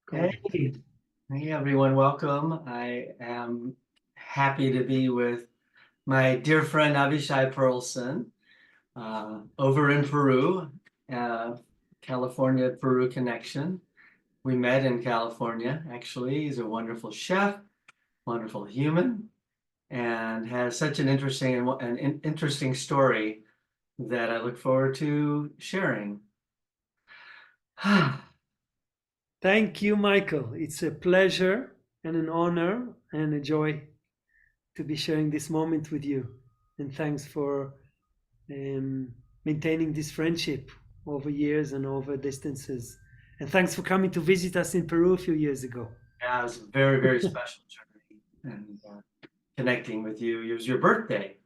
Go Hey, ahead. hey everyone, welcome. I am happy to be with my dear friend Avishai Pearlson over in Peru, uh, California-Peru connection. We met in California, actually. He's a wonderful chef, wonderful human, and has such an interesting story that I look forward to sharing. Thank you, Michael. It's a pleasure and an honor and a joy to be sharing this moment with you. And thanks for um, maintaining this friendship over years and over distances. And thanks for coming to visit us in Peru a few years ago. Yeah, it was a very, very special journey and connecting with you. It was your birthday.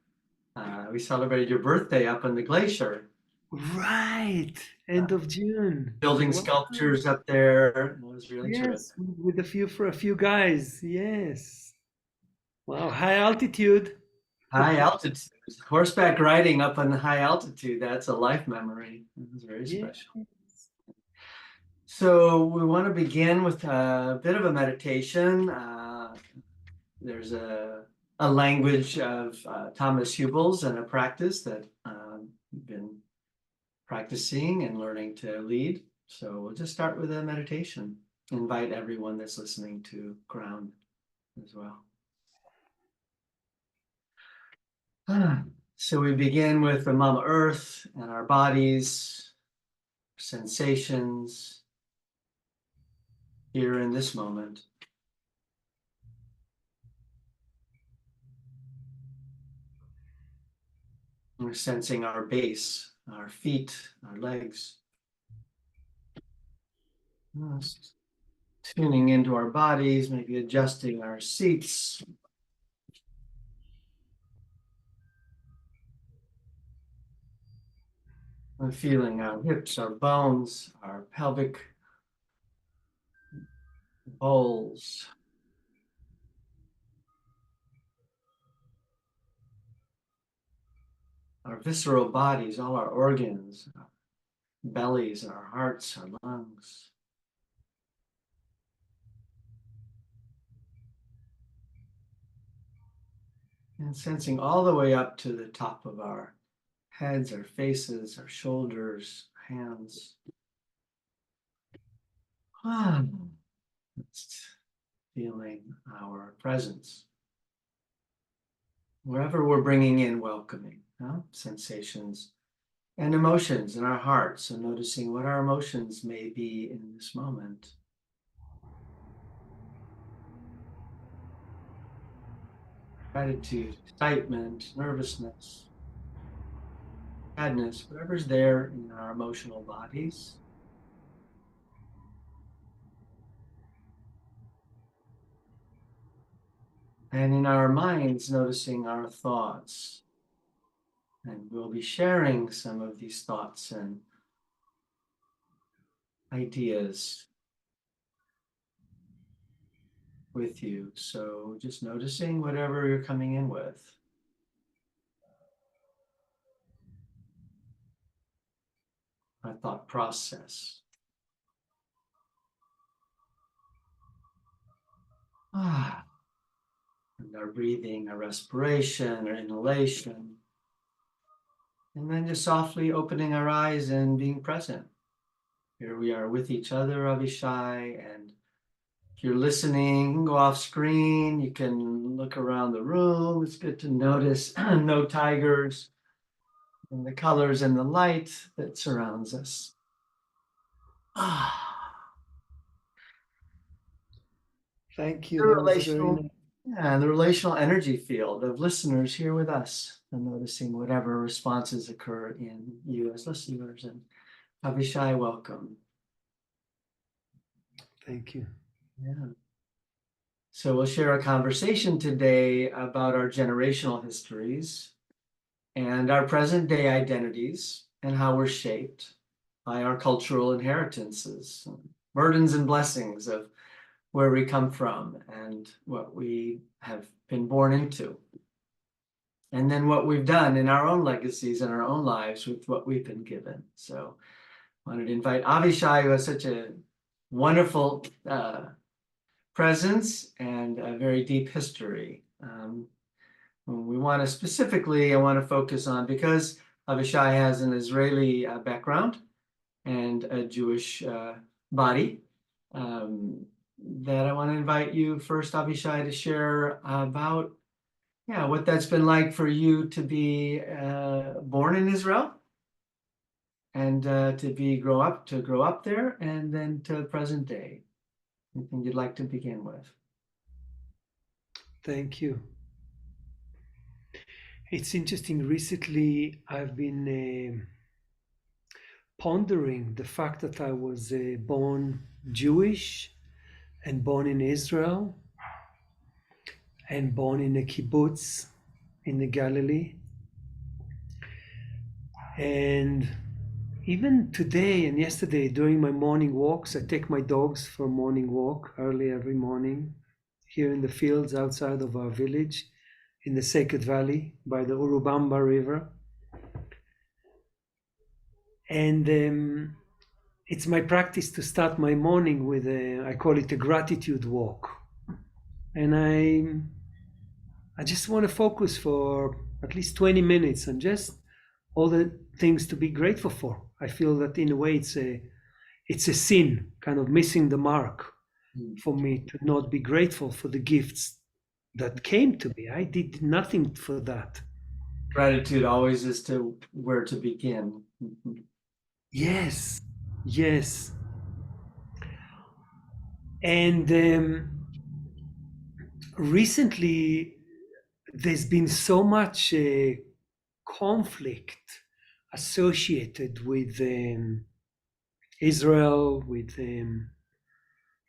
We celebrated your birthday up on the glacier, Right, end uh, of June. building Wow. sculptures up there. It was really terrific. Yes, with a few guys. Yes. Wow, high altitude. High altitude, horseback riding up on the high altitude, that's a life memory. It was very Yeah. special. So we want to begin with a bit of a meditation. There's a language of Thomas Hubel's and a practice that we've been practicing and learning to lead. So we'll just start with a meditation. Invite everyone that's listening to ground as well. So we begin with the Mama Earth and our bodies, sensations here in this moment. We're sensing our base, our feet, our legs. Tuning into our bodies, maybe adjusting our seats. We're feeling our hips, our bones, our pelvic bowls. Our visceral bodies, all our organs, our bellies, our hearts, our lungs. And sensing all the way up to the top of our heads, our faces, our shoulders, hands. Just feeling our presence. Wherever we're bringing in welcoming sensations and emotions in our hearts, and noticing what our emotions may be in this moment. Gratitude, excitement, nervousness, sadness, whatever's there in our emotional bodies. And in our minds, noticing our thoughts. And we'll be sharing some of these thoughts and ideas with you. So just noticing whatever you're coming in with. Our thought process. And our breathing, our respiration, our inhalation. And then just softly opening our eyes and being present. Here we are with each other, Avishai, and if you're listening, go off screen. You can look around the room. It's good to notice no tigers and the colors and the light that surrounds us. Thank you. The That was very relational, nice. yeah, the relational energy field of listeners here with us, and noticing whatever responses occur in you as listeners. And Avishai, welcome. Thank you. Yeah. So we'll share a conversation today about our generational histories and our present day identities and how we're shaped by our cultural inheritances, burdens and blessings of where we come from and what we have been born into. And then what we've done in our own legacies and our own lives with what we've been given. So I wanted to invite Avishai, who has such a wonderful presence and a very deep history. We want to specifically, I want to focus on, because Avishai has an Israeli background and a Jewish body, that I want to invite you first, Avishai, to share about what that's been like for you to be born in Israel and to grow up there, and then to present day. Anything you'd like to begin with? Thank you. It's interesting. Recently, I've been pondering the fact that I was born Jewish and born in Israel and born in a kibbutz in the Galilee. And even today and yesterday during my morning walks, I take my dogs for a morning walk early every morning here in the fields outside of our village in the Sacred Valley by the Urubamba River. And it's my practice to start my morning with I call it a gratitude walk. And I just want to focus for at least 20 minutes on just all the things to be grateful for. I feel that in a way it's a sin, kind of missing the mark for me to not be grateful for the gifts that came to me. I did nothing for that. Gratitude always is to where to begin. Yes, yes. And recently, there's been so much conflict associated with Israel, with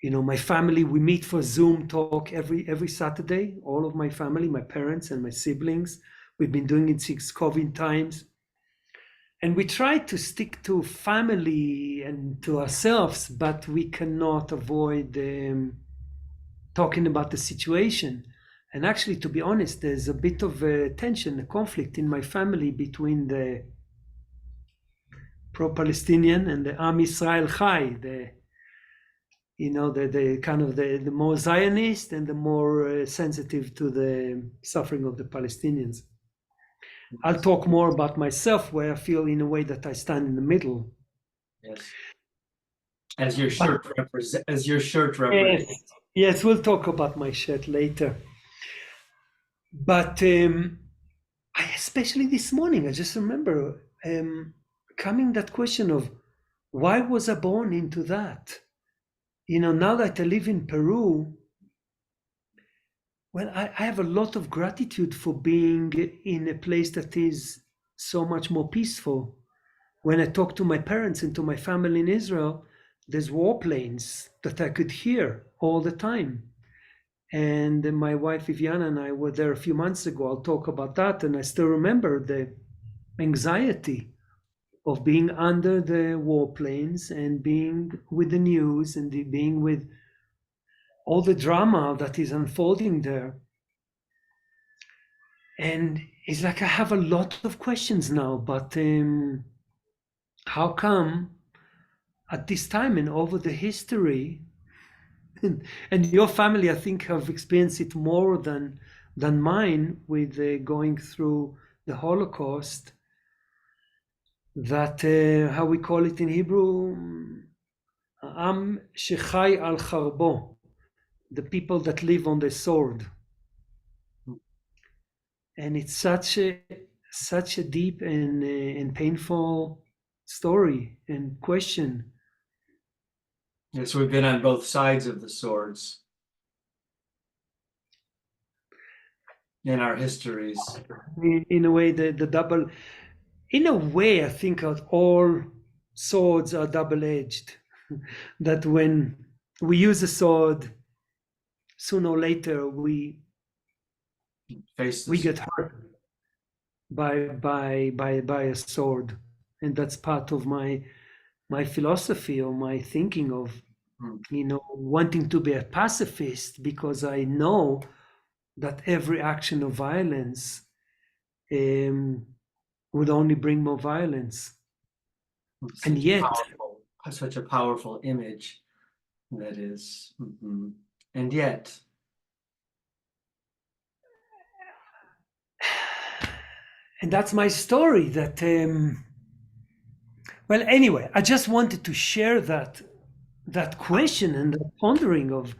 my family. We meet for Zoom talk every Saturday. All of my family, my parents and my siblings. We've been doing it since COVID times. And we try to stick to family and to ourselves, but we cannot avoid talking about the situation. And actually, to be honest, there's a bit of tension, a conflict in my family between the pro-Palestinian and the Am Yisrael Chai, the kind of the more Zionist and the more sensitive to the suffering of the Palestinians. I'll talk more about myself, where I feel in a way that I stand in the middle. Yes. As your shirt represents. Yes, we'll talk about my shirt later. But especially this morning, I just remember coming that question of why was I born into that? Now that I live in Peru, well, I have a lot of gratitude for being in a place that is so much more peaceful. When I talk to my parents and to my family in Israel, there's warplanes that I could hear all the time. And my wife Viviana and I were there a few months ago. I'll talk about that. And I still remember the anxiety of being under the warplanes and being with the news and being with all the drama that is unfolding there. And it's like I have a lot of questions now, but how come at this time and over the history, and your family, I think, have experienced it more than mine with going through the Holocaust, that how we call it in Hebrew, Am shechai al charbo, the people that live on the sword. And it's such a deep and painful story and question. Yes, we've been on both sides of the swords in our histories. In a way, the double. In a way, I think that all swords are double-edged. That when we use a sword, sooner or later we get hurt by a sword, and that's part of my philosophy or my thinking of wanting to be a pacifist, because I know that every action of violence would only bring more violence. And yet such a powerful image that is. Mhm. And yet, And that's my story. Well, anyway, I just wanted to share that question and the pondering of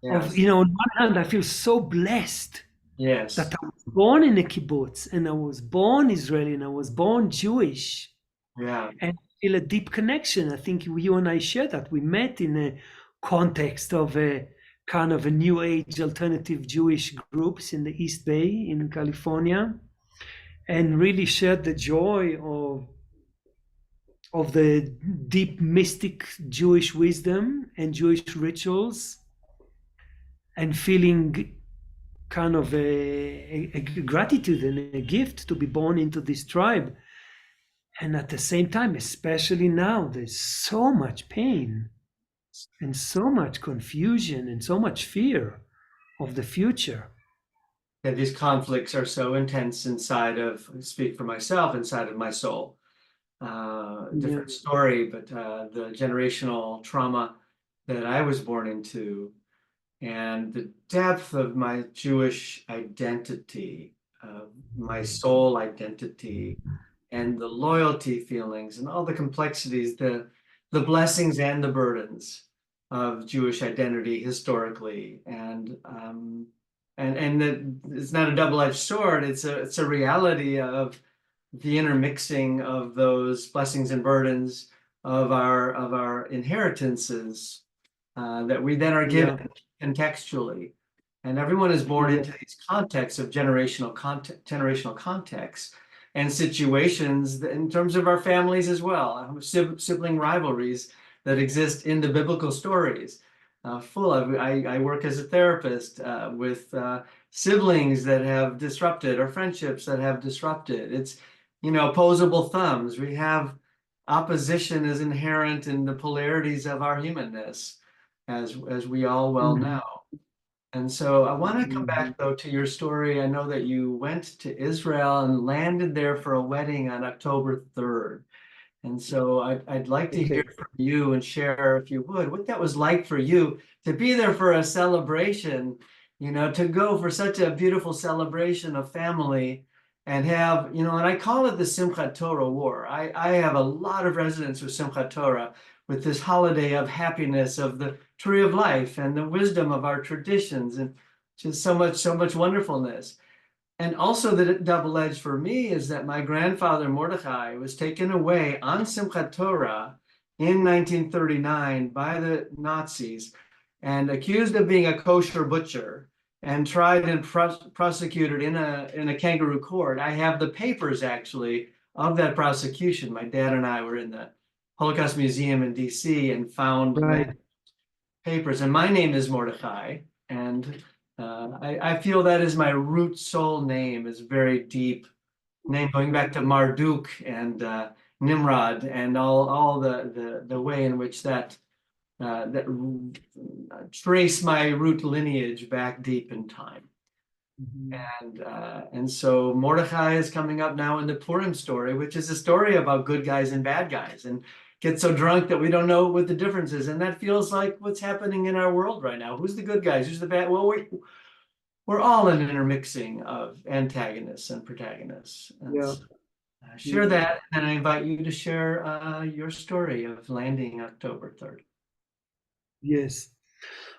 yes, on one hand, I feel so blessed yes, that I was born in a kibbutz and I was born Israeli and I was born Jewish yeah, and I feel a deep connection. I think you and I share that. We met in a context of a kind of a new age alternative Jewish groups in the East Bay in California and really shared the joy of the deep mystic Jewish wisdom and Jewish rituals and feeling kind of a gratitude and a gift to be born into this tribe. And at the same time, especially now, there's so much pain and so much confusion and so much fear of the future. that these conflicts are so intense inside of, speak for myself, inside of my soul. Yeah, Different story, but the generational trauma that I was born into and the depth of my Jewish identity, my soul identity, and the loyalty feelings and all the complexities, the blessings and the burdens of Jewish identity historically, and that it's not a double-edged sword. It's a reality of the intermixing of those blessings and burdens of our inheritances that we then are yeah, given contextually. And everyone is born yeah, into these contexts of generational contexts and situations in terms of our families as well, sibling rivalries that exist in the biblical stories. Full of, I work as a therapist with siblings that have disrupted or friendships that have disrupted. It's, opposable thumbs. We have opposition is inherent in the polarities of our humanness, as we all well mhm, know. And so I want to come mhm. back though to your story. I know that you went to Israel and landed there for a wedding on October 3rd. And so I'd like to hear Okay. from you and share, if you would, what that was like for you to be there for a celebration, to go for such a beautiful celebration of family and have, and I call it the Simchat Torah War. I have a lot of resonance with Simchat Torah, with this holiday of happiness, of the tree of life and the wisdom of our traditions, and just so much wonderfulness. And also that it double-edged for me is that my grandfather Mordechai was taken away on Simchat Torah in 1939 by the Nazis and accused of being a kosher butcher and tried and prosecuted in a kangaroo court. I have the papers actually of that prosecution. My dad and I were in the Holocaust Museum in DC and found Right. papers. And my name is Mordechai, and I feel that is my root soul name, is very deep name going back to Marduk and Nimrod and all the way in which that trace my root lineage back deep in time. Mhm. And so Mordechai is coming up now in the Purim story, which is a story about good guys and bad guys, and get so drunk that we don't know what the difference is. And that feels like what's happening in our world right now. Who's the good guys? Who's the bad? Well, we're all an intermixing of antagonists and protagonists. And Yeah. so, share Yeah. that, and I invite you to share your story of landing October 3rd. Yes.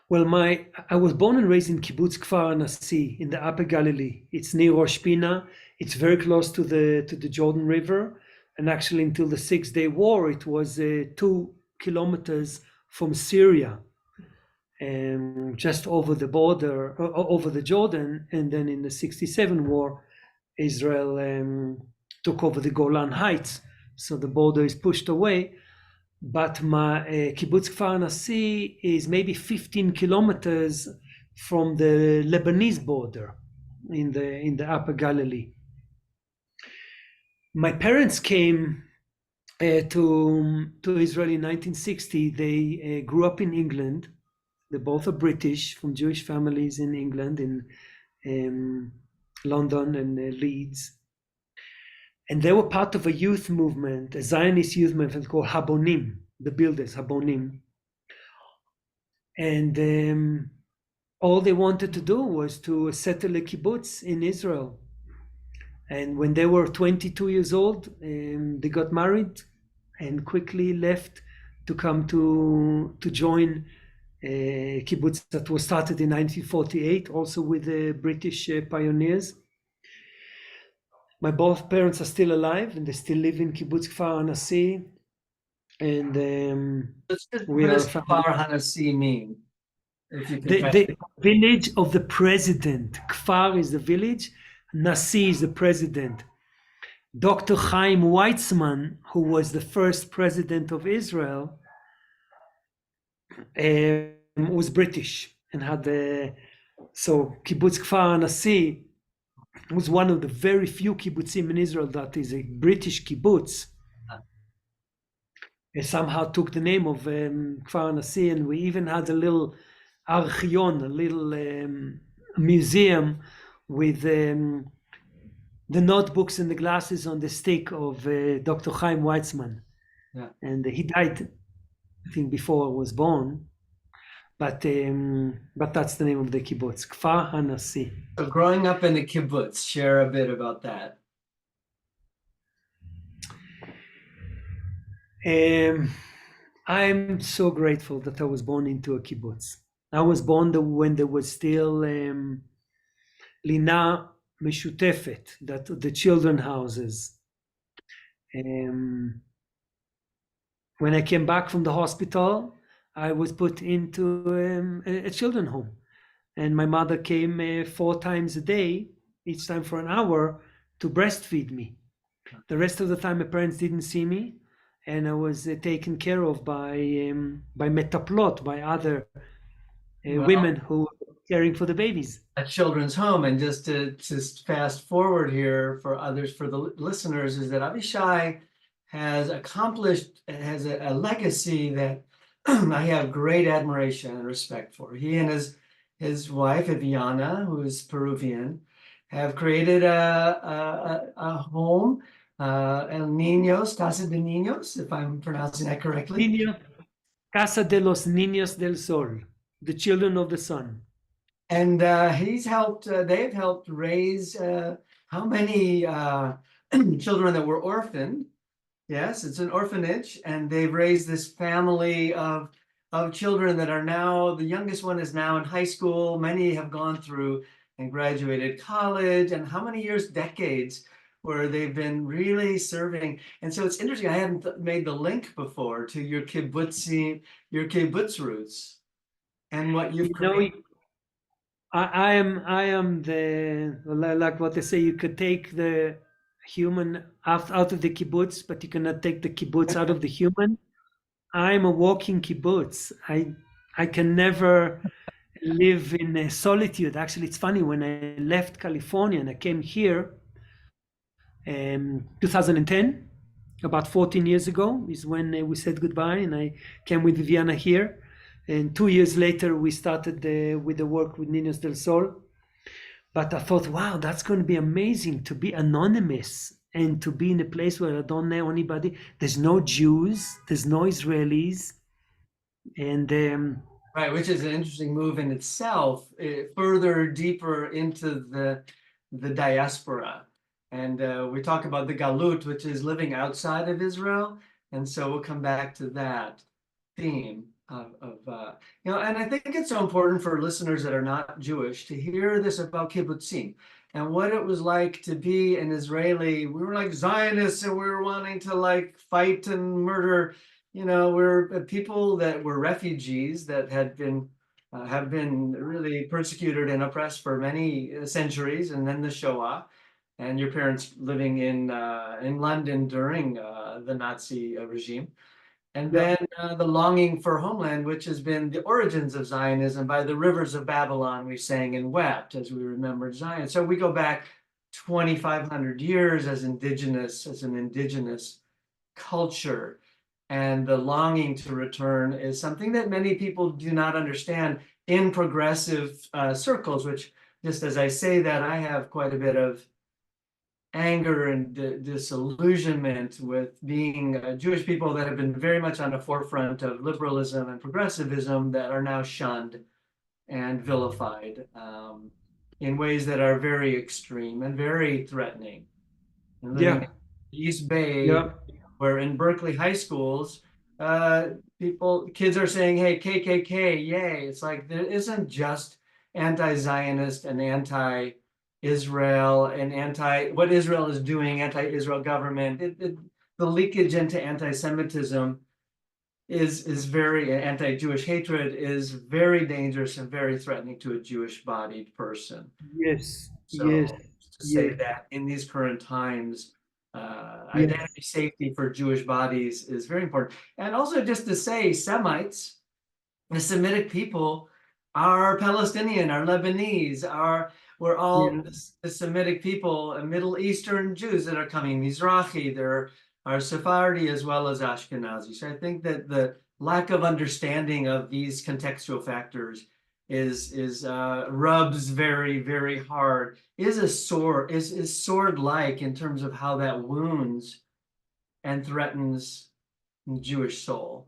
Well, I was born and raised in Kibbutz Kfar Hanassi in the Upper Galilee. It's near Rosh Pina. It's very close to the Jordan River, and actually, until the Six-Day War, it was 2 kilometers from Syria, just over the border, over the Jordan. And then in the '67 war, Israel took over the Golan Heights, so the border is pushed away. But my Kibbutz Kfar Hanassi is maybe 15 kilometers from the Lebanese border in the Upper Galilee. My parents came to Israel in 1960. They grew up in England. They both are British, from Jewish families in England, in London and Leeds. And they were part of a youth movement, a Zionist youth movement called Habonim, the builders, Habonim. And all they wanted to do was to settle a kibbutz in Israel. And when they were 22 years old, they got married and quickly left to come to join a kibbutz that was started in 1948, also with the British pioneers. My both parents are still alive and they still live in Kibbutz Kfar Hanassi. And we What are does family. Kfar Hanassi mean? If you could The village of the president. Kfar is the village, Nasi is the president. Dr. Chaim Weizmann, who was the first president of Israel, was British and had so Kibbutz Kfar Hanassi was one of the very few kibbutzim in Israel that is a British kibbutz. It somehow took the name of Kfar Hanassi, and we even had a little archion, a little museum with the notebooks and the glasses on the stick of Dr. Chaim Weizmann. Yeah. And he died, I think, before I was born. But that's the name of the kibbutz, Kfar Hanassi. So growing up in the kibbutz, share a bit about that. I'm so grateful that I was born into a kibbutz. I was born when there was still Lina Meshutefet, that the children houses. When I came back from the hospital, I was put into a children's home, and my mother came 4 times a day, each time for an hour, to breastfeed me. The rest of the time, my parents didn't see me, and I was taken care of by metaplot, by other women who were caring for the babies. A children's home, and just to fast forward here for others, for the listeners, is that Avishai has accomplished, has a legacy that I have great admiration and respect for. He and his wife, Viviana, who is Peruvian, have created a home, El Ninos, Casa de Ninos, if I'm pronouncing that correctly. Casa de los Ninos del Sol, the children of the sun. And he's helped, they've helped raise how many children that were orphaned. Yes, it's an orphanage, and they've raised this family of children that are now, the youngest one is now in high school. Many have gone through and graduated college, and how many years, decades, where they've been really serving. And so it's interesting, I hadn't made the link before to your kibbutz roots and what you've created. I am the, like what they say, you could take the human out of the kibbutz, but you cannot take the kibbutz out of the human. I'm a walking kibbutz. I can never live in solitude. Actually, it's funny, when I left California and I came here, 2010, about 14 years ago is when we said goodbye, and I came with Viviana here. And 2 years later, we started with the work with Ninos del Sol. But I thought, wow, that's going to be amazing to be anonymous and to be in a place where I don't know anybody. There's no Jews, there's no Israelis. And right, which is an interesting move in itself, further deeper into the diaspora. And we talk about the galut, which is living outside of Israel. And so we'll come back to that theme you know, and I think it's so important for listeners that are not Jewish to hear this about kibbutzim and what it was like to be an Israeli. We were like Zionists, and we were wanting to like fight and murder. You know, we're people that were refugees that had been have been really persecuted and oppressed for many centuries, and then the Shoah. And your parents living in London during the Nazi regime. And then the longing for homeland, which has been the origins of Zionism. By the rivers of Babylon, we sang and wept as we remembered Zion. So we go back 2,500 years as an indigenous culture. And the longing to return is something that many people do not understand in progressive circles, which, just as I say that, I have quite a bit of anger and disillusionment with being Jewish people that have been very much on the forefront of liberalism and progressivism that are now shunned and vilified in ways that are very extreme and very threatening. And living Yeah, in East Bay, yeah, where in Berkeley high schools, kids are saying, "Hey, KKK, yay!" It's like there isn't just anti-Zionist and anti-Israel and anti what Israel is doing, anti-Israel government. The leakage into anti-Semitism is very anti-Jewish hatred is very dangerous and very threatening to a Jewish-bodied person. yes, yes, So to say yes, that in these current times, yes, identity safety for Jewish bodies is very important. And also just to say Semites, the Semitic people are Palestinian, are Lebanese, we're all yeah, the Semitic people, Middle Eastern Jews that are coming, Mizrahi, there are Sephardi as well as Ashkenazi. So I think that the lack of understanding of these contextual factors is rubs very, very hard, is sword-like in terms of how that wounds and threatens the Jewish soul.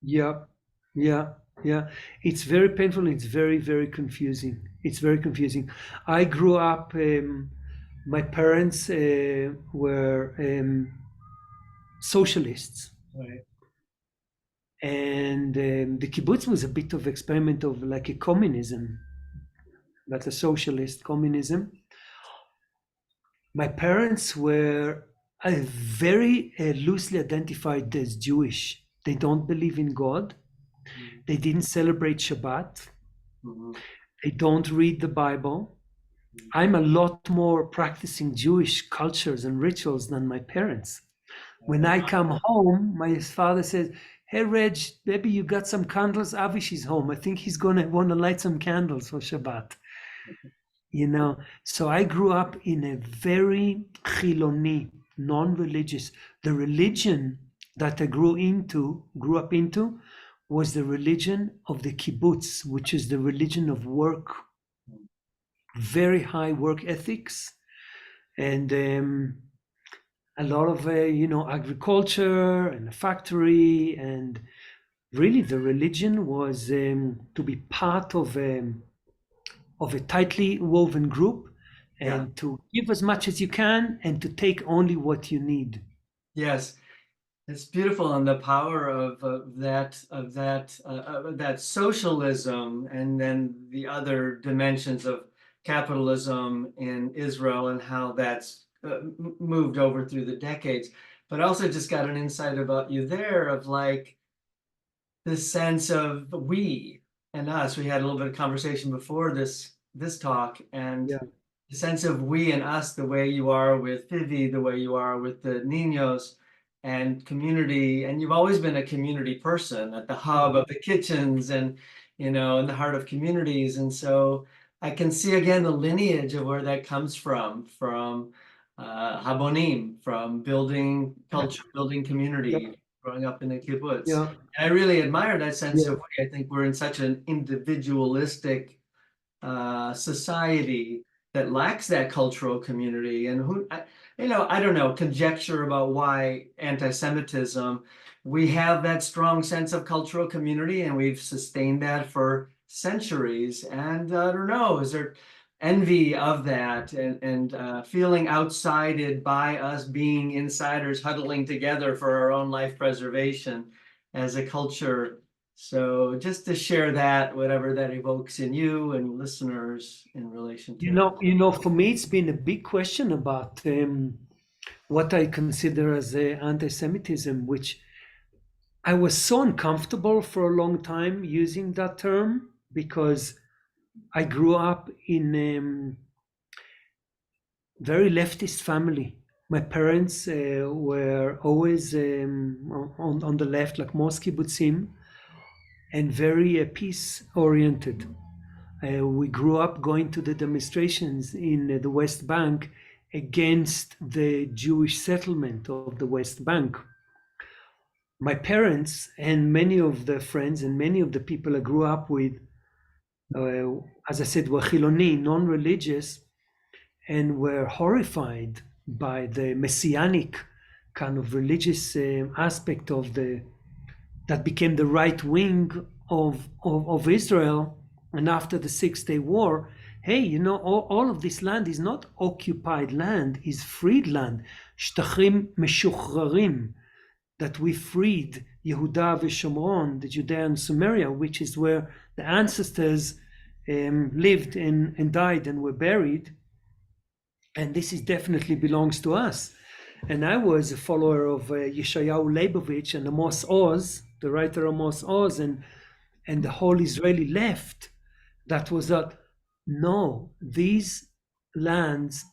yeah, yeah, yeah. It's very painful. It's very, very confusing. It's very confusing. I grew up. My parents were socialists, Right. and the kibbutz was a bit of experiment of like a communism, like a socialist communism. My parents were very loosely identified as Jewish. They don't believe in God. They didn't celebrate Shabbat. Mhm. They don't read the Bible. I'm a lot more practicing Jewish cultures and rituals than my parents. When I come home, my father says, "Hey, Reg, maybe you got some candles? Avish is home. I think he's going to want to light some candles for Shabbat." You know, so I grew up in a very chiloni, non-religious. The religion that I grew up into, was the religion of the kibbutz, which is the religion of work, very high work ethics, and a lot of agriculture and a factory, and really the religion was to be part of a tightly woven group, Yeah. and to give as much as you can and to take only what you need. Yes. It's beautiful, and the power of that socialism, and then the other dimensions of capitalism in Israel and how that's moved over through the decades. But I also just got an insight about you there of like the sense of we and us. We had a little bit of conversation before this talk, and Yeah, the sense of we and us, the way you are with Vivi, the way you are with the Ninos and community. And you've always been a community person at the hub of the kitchens and, in the heart of communities. And so I can see again the lineage of where that comes from Habonim, from building culture, building yeah, community, growing up in a kibbutz. yeah, And I really admire that sense yeah. of, I think we're in such an individualistic society that lacks that cultural community. And I don't know, conjecture about why anti-Semitism. We have that strong sense of cultural community, and we've sustained that for centuries. And I don't know, is there envy of that, and feeling outsided by us being insiders huddling together for our own life preservation as a culture? So just to share that, whatever that evokes in you and listeners in relation to that. For me, it's been a big question about what I consider as anti-Semitism, which I was so uncomfortable for a long time using that term, because I grew up in very leftist family. My parents were always on the left, like most kibbutzim, and very peace oriented. We grew up going to the demonstrations in the West Bank against the Jewish settlement of the West Bank. My parents and many of the friends and many of the people I grew up with, as I said, were chiloni, non-religious, and were horrified by the messianic kind of religious aspect of that became the right wing of Israel. And after the 6 Day War, hey, you know, all of this land is not occupied land, is freed land. Shtachim meshuchrarim, that we freed Yehuda v'Shomron, the Judea and Samaria, which is where the ancestors lived and died and were buried. And this is definitely belongs to us. And I was a follower of Yeshayahu Leibovich and Amos Oz, the writer Amos Oz, and the whole Israeli left. That was that, no, these lands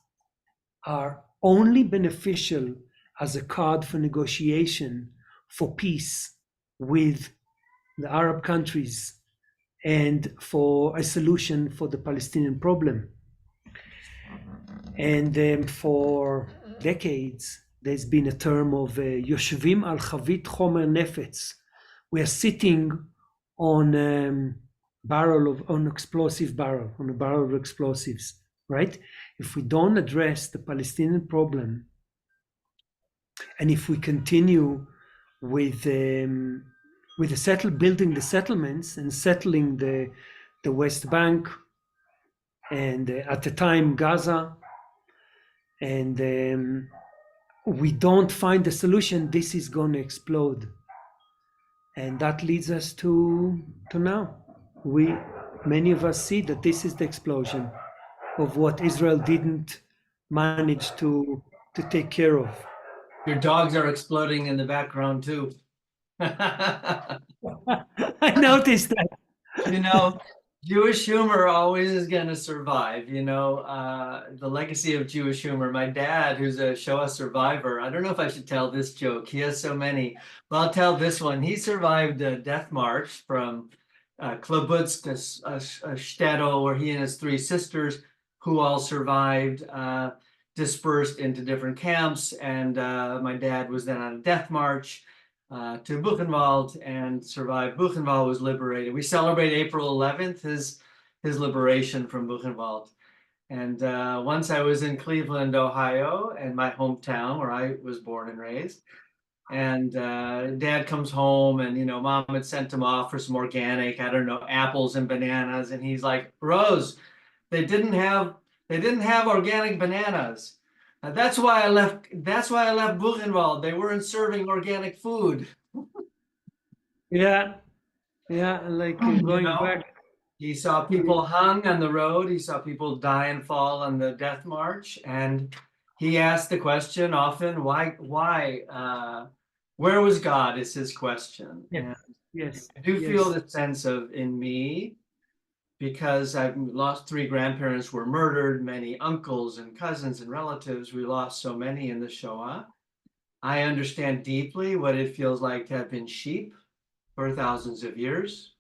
are only beneficial as a card for negotiation for peace with the Arab countries and for a solution for the Palestinian problem. And for decades, there's been a term of Yoshvim al Chavit Chomer Nefetz. We are sitting on a barrel of explosive barrel, on a barrel of explosives, right? If we don't address the Palestinian problem, and if we continue with building the settlements and settling the West Bank, and at the time Gaza, and we don't find a solution, this is going to explode. And that leads us to now. Many of us see that this is the explosion of what Israel didn't manage to take care of. Your dogs are exploding in the background too. I noticed that. You know, Jewish humor always is going to survive. You know, the legacy of Jewish humor. My dad, who's a Shoah survivor, I don't know if I should tell this joke. He has so many, but I'll tell this one. He survived a death march from Kibbutz Kfar Hanassi, where he and his three sisters, who all survived, dispersed into different camps. And my dad was then on a death march to Buchenwald and survived. Buchenwald was liberated. We celebrate April 11th, his liberation from Buchenwald. And once I was in Cleveland, Ohio, and my hometown where I was born and raised. And dad comes home, and you know, mom had sent him off for some organic, I don't know, apples and bananas. And he's like, Rose, they didn't have organic bananas. That's why I left Buchenwald. They weren't serving organic food. Yeah, like going back. He saw people hung on the road. He saw people die and fall on the death march. And he asked the question often, why, where was God, is his question. Yes. I do feel the sense of, in me, because I've lost 3 grandparents were murdered, many uncles and cousins and relatives. We lost so many in the Shoah. I understand deeply what it feels like to have been sheep for thousands of years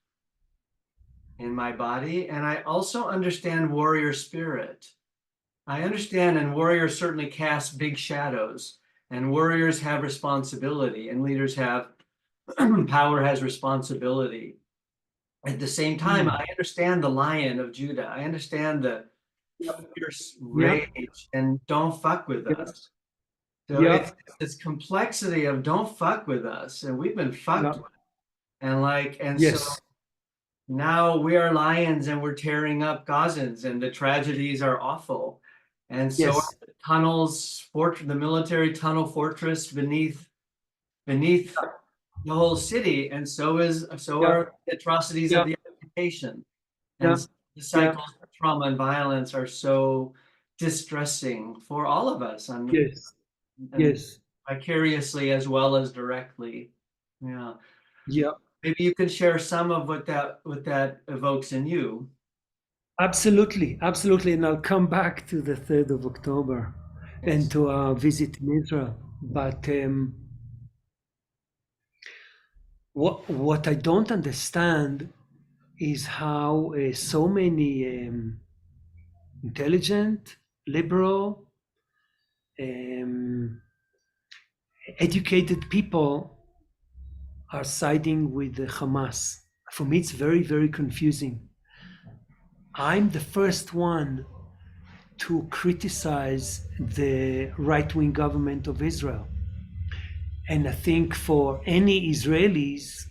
in my body. And I also understand warrior spirit. I understand, and warriors certainly cast big shadows, and warriors have responsibility, and leaders have power, has responsibility. At the same time, I understand the Lion of Judah. I understand the fierce rage and don't fuck with us. So it's this complexity of don't fuck with us, and we've been fucked with. And so now we are lions and we're tearing up Gazans, and the tragedies are awful. And so are the tunnels, the military tunnel fortress beneath the whole city, and so are the atrocities of the occupation. And the cycles of trauma and violence are so distressing for all of us. And vicariously as well as directly. Maybe you can share some of what that evokes in you. Absolutely, and I'll come back to the 3rd of October and to our visit in Israel. But what I don't understand is how so many intelligent, liberal, educated people are siding with the Hamas. For me, it's very, very confusing. I'm the first one to criticize the right-wing government of Israel. And I think for any Israelis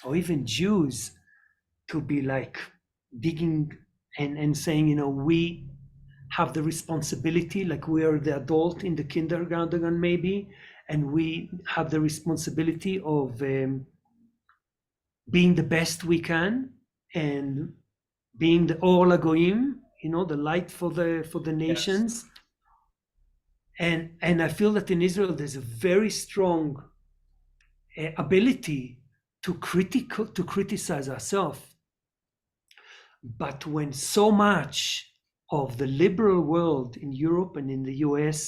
or even Jews to be like digging and saying, we have the responsibility, like we are the adult in the kindergarten maybe, and we have the responsibility of being the best we can and being the Or LaGoyim, the light for the Yes. nations. And I feel that in Israel there's a very strong ability to criticize ourselves. But when so much of the liberal world in Europe and in the US,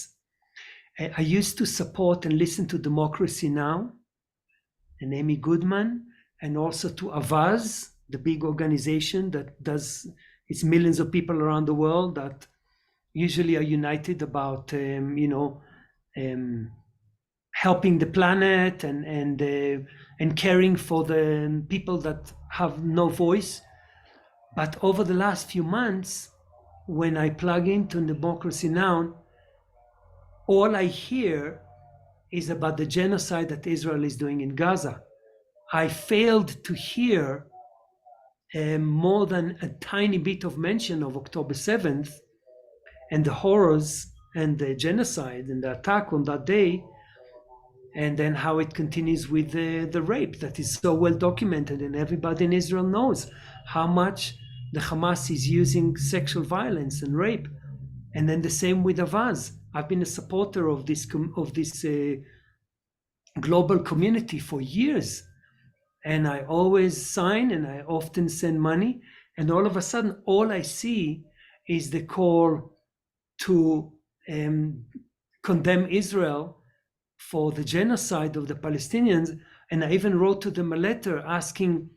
I used to support and listen to Democracy Now! And Amy Goodman, and also to Avaz, the big organization that does, it's millions of people around the world that usually are united about, helping the planet and caring for the people that have no voice. But over the last few months, when I plug into Democracy Now!, all I hear is about the genocide that Israel is doing in Gaza. I failed to hear more than a tiny bit of mention of October 7th and the horrors and the genocide and the attack on that day, and then how it continues with the rape that is so well documented, and everybody in Israel knows how much the Hamas is using sexual violence and rape. And then the same with Avaz. I've been a supporter of this global community for years, and I always sign and I often send money, and all of a sudden all I see is the call to condemn Israel for the genocide of the Palestinians. And I even wrote to them a letter asking,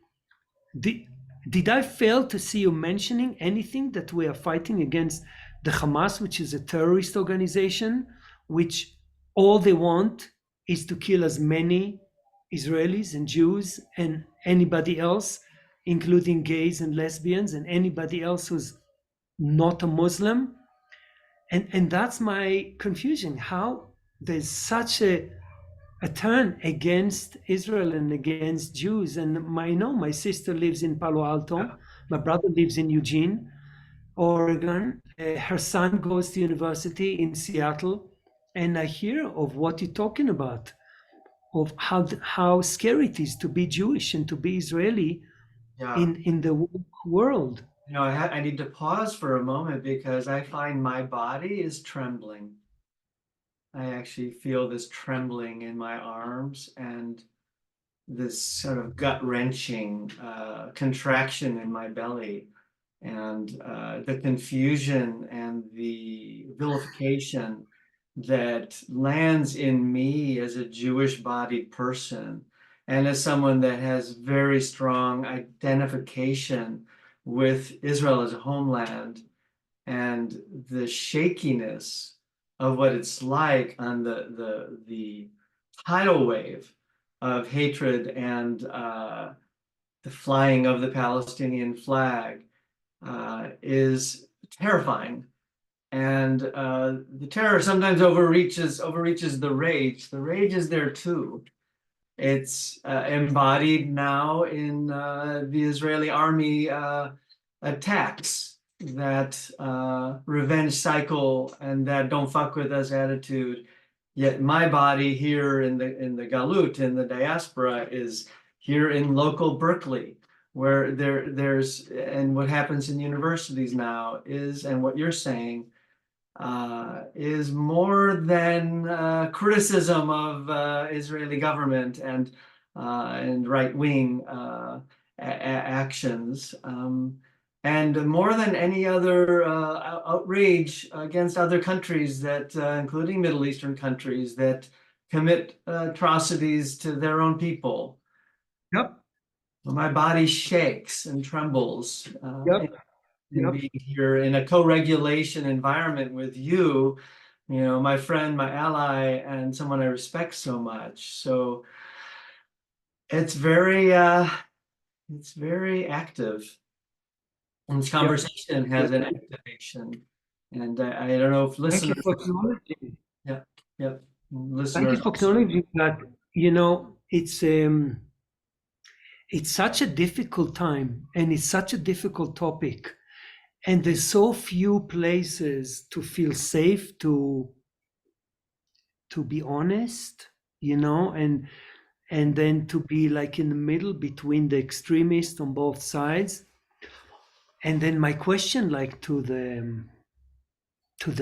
did I fail to see you mentioning anything that we are fighting against the Hamas, which is a terrorist organization, which all they want is to kill as many Israelis and Jews and anybody else, including gays and lesbians and anybody else who's not a Muslim. And that's my confusion, how there's such a turn against Israel and against Jews. And my sister lives in Palo Alto, my brother lives in Eugene, Oregon. Her son goes to university in Seattle, and I hear of what you're talking about, of how scary it is to be Jewish and to be Israeli in the world. I need to pause for a moment because I find my body is trembling. I actually feel this trembling in my arms and this sort of gut-wrenching contraction in my belly, and the confusion and the vilification that lands in me as a Jewish-bodied person and as someone that has very strong identification with Israel as a homeland, and the shakiness of what it's like on the tidal wave of hatred and the flying of the Palestinian flag is terrifying. And the terror sometimes overreaches the rage. The rage is there too. It's embodied now in the Israeli army attacks, that revenge cycle and that don't fuck with us attitude. Yet my body here in the galut, in the diaspora, is here in local Berkeley, where there's and what happens in universities now is, and what you're saying is more than criticism of Israeli government and right-wing actions, and more than any other outrage against other countries that, including Middle Eastern countries, that commit atrocities to their own people. Yep. My body shakes and trembles. Yep. And being here in a co-regulation environment with you, my friend, my ally, and someone I respect so much. So it's very active. And this conversation has an activation. conversation. And I don't know if Thank you listeners, for acknowledging. yep, Thank you listeners for also. acknowledging that. It's such a difficult time, and it's such a difficult topic, and there's so few places to feel safe to be honest, and then to be like in the middle between the extremists on both sides. And then my question, like to the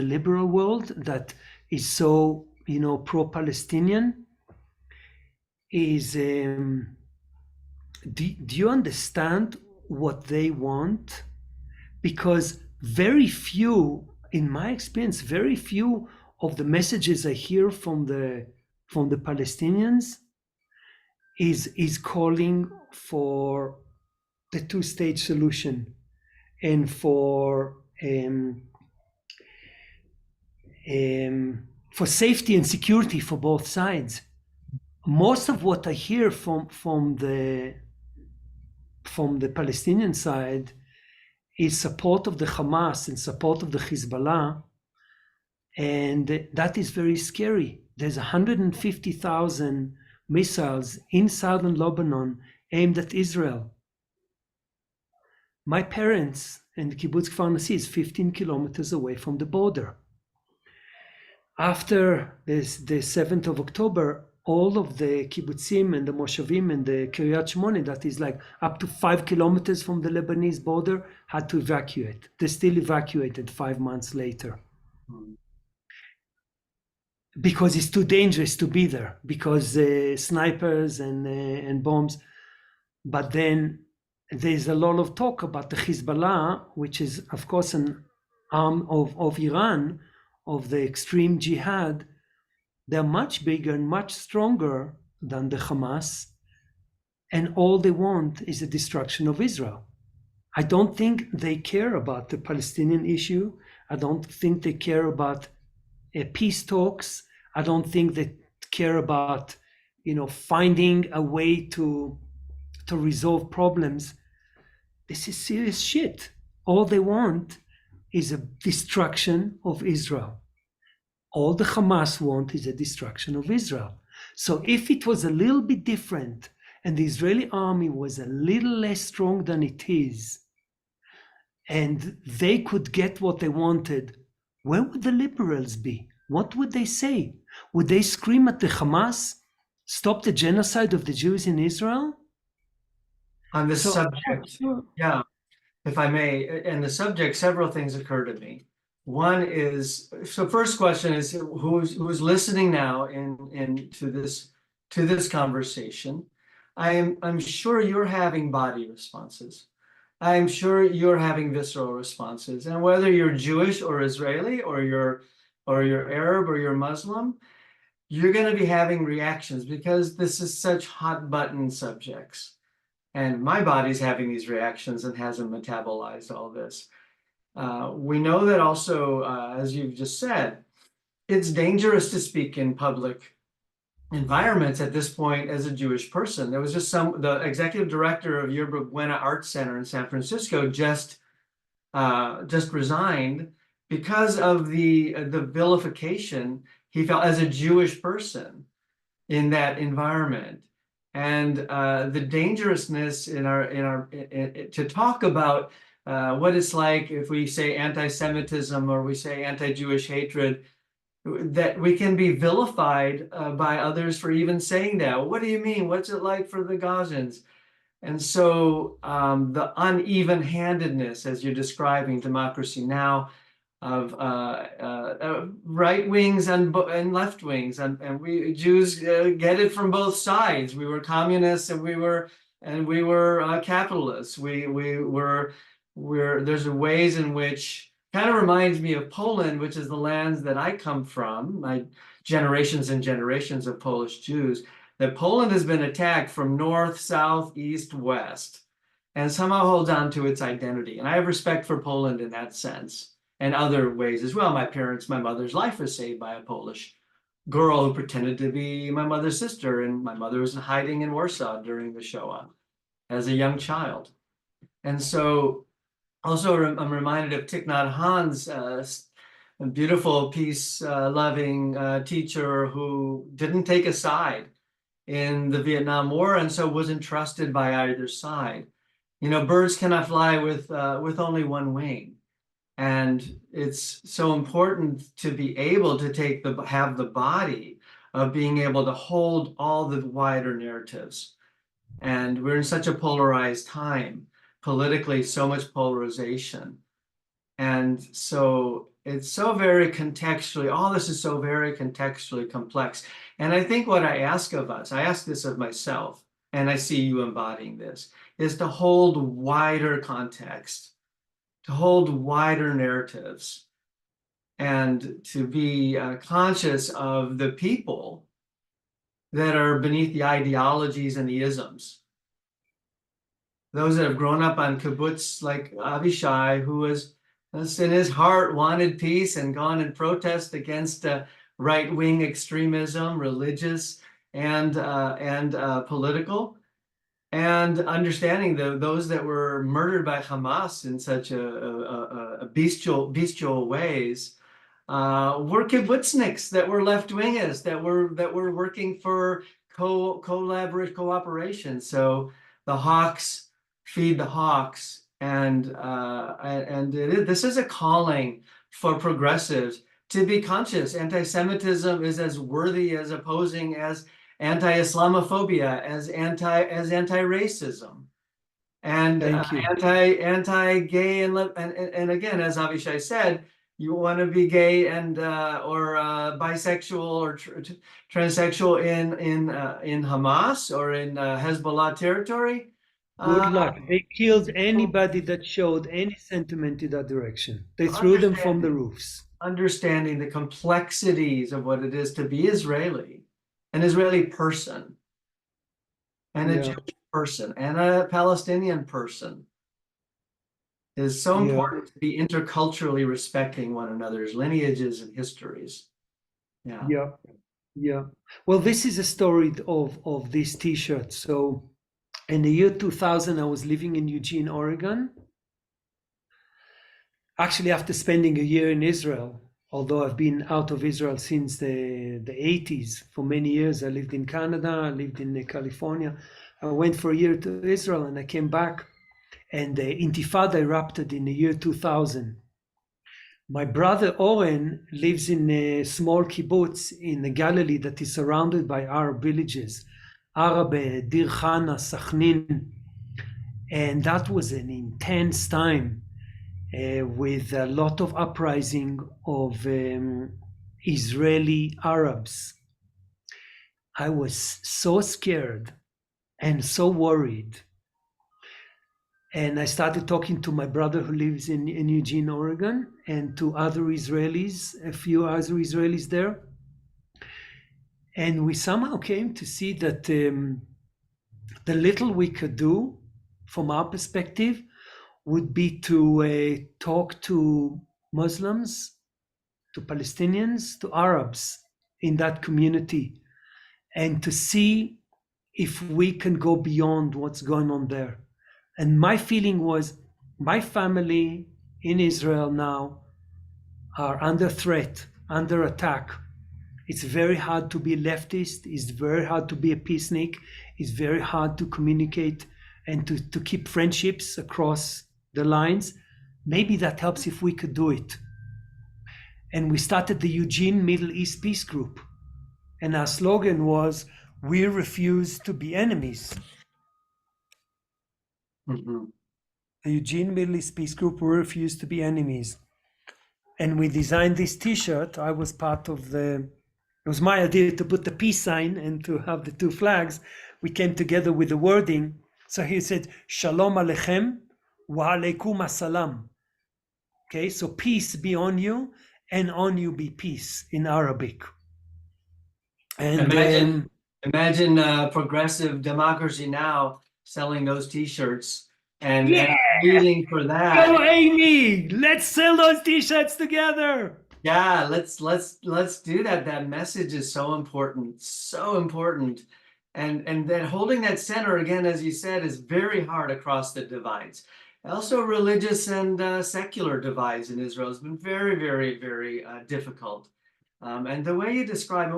liberal world that is so pro-Palestinian, is do you understand what they want? Because very few, in my experience, very few of the messages I hear from the Palestinians is calling for the two-state solution and for safety and security for both sides. Most of what I hear from the Palestinian side is support of the Hamas and support of the Hezbollah, and that is very scary. There's 150,000 missiles in southern Lebanon aimed at Israel. My parents and Kibbutz Kfar Hanassi is 15 kilometers away from the border. After the 7th of October, all of the kibbutzim and the moshavim and the Kiryat Shmone, that is like up to 5 kilometers from the Lebanese border, had to evacuate. They still evacuated 5 months later. Because it's too dangerous to be there, because snipers and bombs. But then there's a lot of talk about the Hezbollah, which is of course an arm of Iran, of the extreme jihad. They're much bigger and much stronger than the Hamas, and all they want is the destruction of Israel. I don't think they care about the Palestinian issue. I don't think they care about peace talks. I don't think they care about, finding a way to resolve problems. This is serious shit. All they want is a destruction of Israel. All the Hamas want is a destruction of Israel. So if it was a little bit different and the Israeli army was a little less strong than it is, and they could get what they wanted, where would the liberals be? What would they say? Would they scream at the Hamas, stop the genocide of the Jews in Israel? On this subject, yeah, if I may, and the subject, several things occur to me. One is, so first question is, who's listening now to this conversation? I'm sure you're having body responses. I'm sure you're having visceral responses, and whether you're Jewish or Israeli or you're Arab or you're Muslim, you're going to be having reactions because this is such hot button subjects. And my body's having these reactions and hasn't metabolized all this. We know that also, as you've just said, it's dangerous to speak in public environments at this point as a Jewish person. There was just the executive director of Yerba Buena Arts Center in San Francisco just resigned because of the vilification he felt as a Jewish person in that environment. And the dangerousness to talk about what it's like if we say anti-Semitism or we say anti-Jewish hatred, that we can be vilified by others for even saying that. What do you mean? What's it like for the Gazans? And so the uneven-handedness, as you're describing democracy now, of right wings and left wings, and we Jews get it from both sides. We were communists and we were capitalists. There's ways in which kind of reminds me of Poland, which is the lands that I come from. My generations and generations of Polish Jews. That Poland has been attacked from north, south, east, west, and somehow holds on to its identity. And I have respect for Poland in that sense. And other ways as well. My mother's life was saved by a Polish girl who pretended to be my mother's sister, and my mother was hiding in Warsaw during the Shoah as a young child. And so Also, I'm reminded of Thich Nhat Hanh's a beautiful peace-loving teacher who didn't take a side in the Vietnam War, and so wasn't trusted by either side. You know, birds cannot fly with only one wing, and it's so important to be able to have the body of being able to hold all the wider narratives. And we're in such a polarized time, politically, so much polarization. And so it's so very contextually, all this is so very contextually complex. And I think what I ask of us, I ask this of myself, and I see you embodying this, is to hold wider context, to hold wider narratives, and to be conscious of the people that are beneath the ideologies and the isms. Those that have grown up on kibbutz, like Avishai, who was in his heart wanted peace and gone and protest against right-wing extremism, religious and political, and understanding those that were murdered by Hamas in such a bestial ways were kibbutzniks that were left-wingers that were working for cooperation. So the hawks feed the hawks, and this is a calling for progressives to be conscious. Anti-Semitism is as worthy as opposing as anti-Islamophobia, as anti-racism, and anti-gay, and again, as Avishai said, you want to be gay and or bisexual or transsexual in Hamas or in Hezbollah territory. Good luck. They killed anybody that showed any sentiment in that direction. They threw them from the roofs. Understanding the complexities of what it is to be Israeli, an Israeli person, and a Jewish person, and a Palestinian person, is so important to be interculturally respecting one another's lineages and histories. Yeah. Well, this is a story of this T-shirt. So in the year 2000, I was living in Eugene, Oregon. Actually, after spending a year in Israel, although I've been out of Israel since the 80s, for many years, I lived in Canada, I lived in California. I went for a year to Israel and I came back, and the Intifada erupted in the year 2000. My brother Oren lives in a small kibbutz in the Galilee that is surrounded by Arab villages, Arabe, Dir Chana, Sachnin. And that was an intense time with a lot of uprising of Israeli Arabs. I was so scared and so worried. And I started talking to my brother who lives in Eugene, Oregon, and to other Israelis, a few other Israelis there. And we somehow came to see that the little we could do from our perspective would be to talk to Muslims, to Palestinians, to Arabs in that community, and to see if we can go beyond what's going on there. And my feeling was, my family in Israel now are under threat, under attack. It's very hard to be leftist. It's very hard to be a peacenik. It's very hard to communicate and to keep friendships across the lines. Maybe that helps if we could do it. And we started the Eugene Middle East Peace Group. And our slogan was, we refuse to be enemies. Mm-hmm. The Eugene Middle East Peace Group, we refuse to be enemies. And we designed this T-shirt. I was part of it was my idea to put the peace sign and to have the two flags. We came together with the wording. So he said, Shalom Aleichem wa Aleikum Assalam. Okay, so peace be on you, and on you be peace in Arabic. And imagine progressive democracy now selling those T-shirts and feeling for that. Go Amy, let's sell those T-shirts together. Yeah, let's do that. That message is so important, and then holding that center again, as you said, is very hard across the divides. Also, religious and secular divides in Israel has been very, very, very difficult. And the way you describe,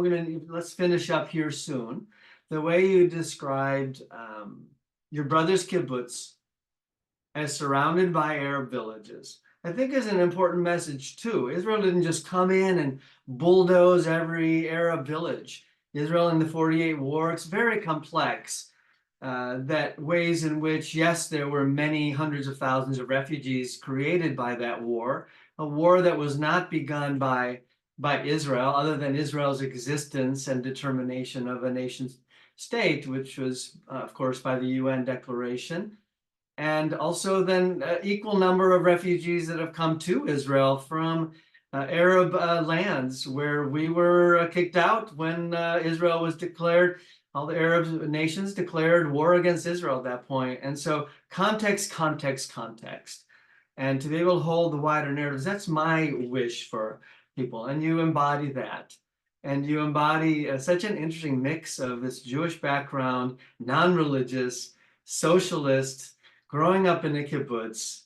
let's finish up here soon. The way you described your brother's kibbutz as surrounded by Arab villages, I think is an important message too. Israel didn't just come in and bulldoze every Arab village. Israel in the 48 war, it's very complex. That ways in which, yes, there were many hundreds of thousands of refugees created by that war, a war that was not begun by Israel, other than Israel's existence and determination of a nation state, which was, of course, by the UN Declaration. And also then equal number of refugees that have come to Israel from Arab lands where we were kicked out when Israel was declared. All the Arab nations declared war against Israel at that point. And so context, context, context. And to be able to hold the wider narratives, that's my wish for people. And you embody that. And you embody such an interesting mix of this Jewish background, non-religious, socialist, growing up in a kibbutz,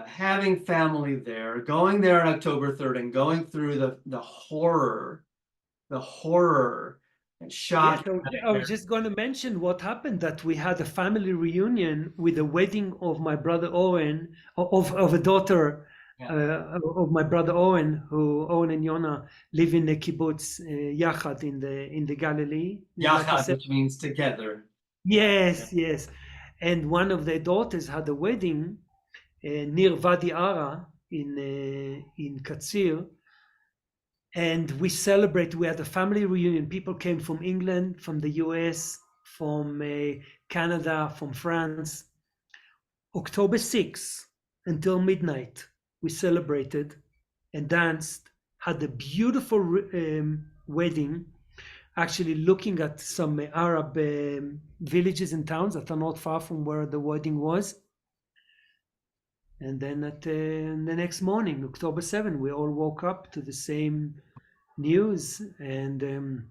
having family there, going there on October 3rd and going through the horror and Yes, shock. I was just going to mention what happened, that we had a family reunion with the wedding of my brother Owen, of a daughter of my brother Owen, who Owen and Yona live in the kibbutz Yachad in the Galilee. Like I Yachad, said, which means together. yes, yes. And one of their daughters had a wedding near Wadi Ara in Katsir, and we celebrate. We had a family reunion. People came from England, from the US, from Canada, from France. October 6th until midnight, we celebrated and danced, had a beautiful wedding, actually looking at some Arab villages and towns that are not far from where the wedding was. And then at the next morning, October 7th, we all woke up to the same news, and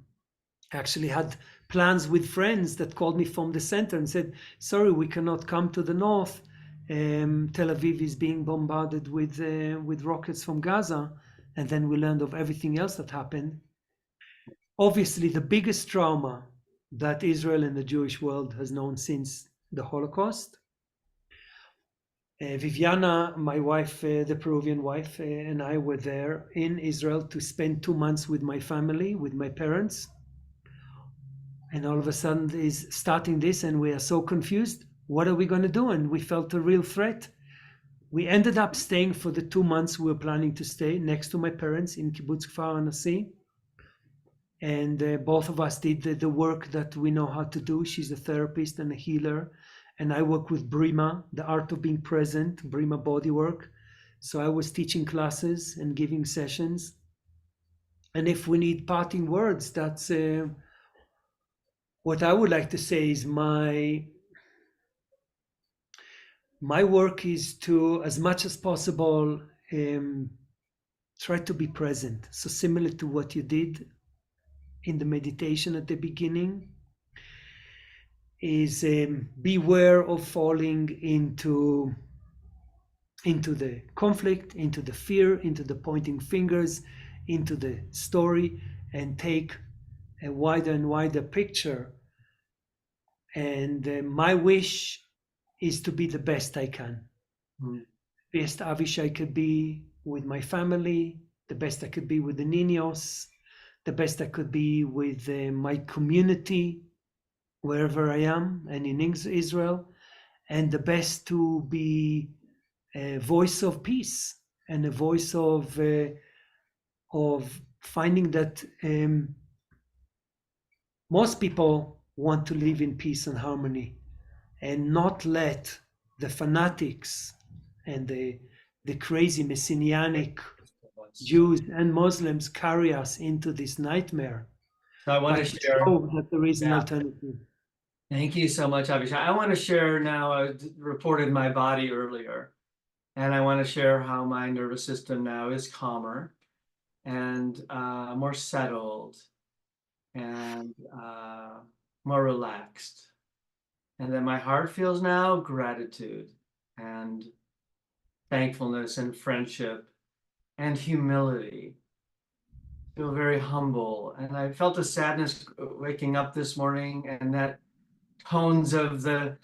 actually had plans with friends that called me from the center and said, sorry, we cannot come to the north. Tel Aviv is being bombarded with rockets from Gaza. And then we learned of everything else that happened. Obviously, the biggest trauma that Israel and the Jewish world has known since the Holocaust. Viviana, my wife, the Peruvian wife, and I were there in Israel to spend 2 months with my family, with my parents. And all of a sudden is starting this, and we are so confused. What are we going to do? And we felt a real threat. We ended up staying for the 2 months we were planning to stay next to my parents in Kibbutz Kfar Hanassi. And both of us did the work that we know how to do. She's a therapist and a healer. And I work with Brima, the art of being present, Brima bodywork. So I was teaching classes and giving sessions. And if we need parting words, that's what I would like to say is my work is to, as much as possible, try to be present. So similar to what you did in the meditation at the beginning, is beware of falling into the conflict, into the fear, into the pointing fingers, into the story, and take a wider and wider picture. And my wish is to be the best I can. Best Avishai could be with my family, the best I could be with the Ninos, the best I could be with my community, wherever I am, and in Israel, and the best to be a voice of peace and a voice of finding that most people want to live in peace and harmony, and not let the fanatics and the crazy messianic Jews and Muslims carry us into this nightmare. So I want to share that there is an alternative. Thank you so much, Avishai. I want to share now, I reported my body earlier, and I want to share how my nervous system now is calmer and more settled and more relaxed. And then my heart feels now gratitude. and thankfulness and friendship and humility. I feel very humble, and I felt a sadness waking up this morning, and that tones of the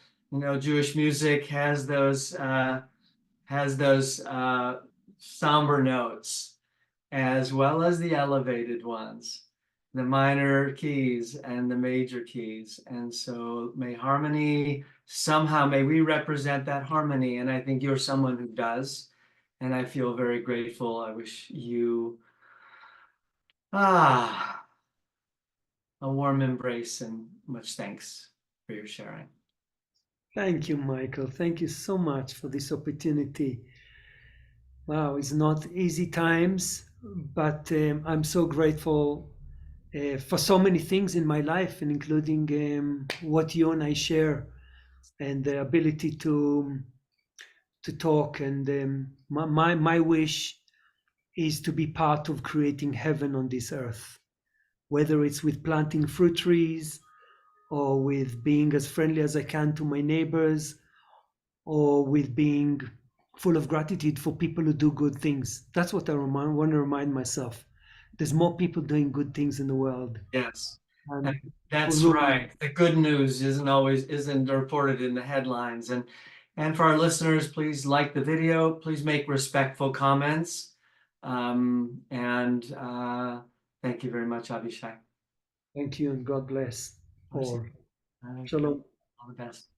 Jewish music has those somber notes, as well as the elevated ones, the minor keys and the major keys. And so may harmony, somehow may we represent that harmony. And I think you're someone who does. And I feel very grateful. I wish you a warm embrace and much thanks for your sharing. Thank you, Michael. Thank you so much for this opportunity. Wow, it's not easy times, but I'm so grateful for so many things in my life, and including what you and I share, and the ability to talk. And my wish is to be part of creating heaven on this earth, whether it's with planting fruit trees, or with being as friendly as I can to my neighbors, or with being full of gratitude for people who do good things. That's what I want to remind myself. There's more people doing good things in the world. Yes. And That's right. The good news isn't reported in the headlines. And for our listeners, please like the video. Please make respectful comments. And thank you very much, Avishai. Thank you, and God bless all. All right. Shalom. All the best.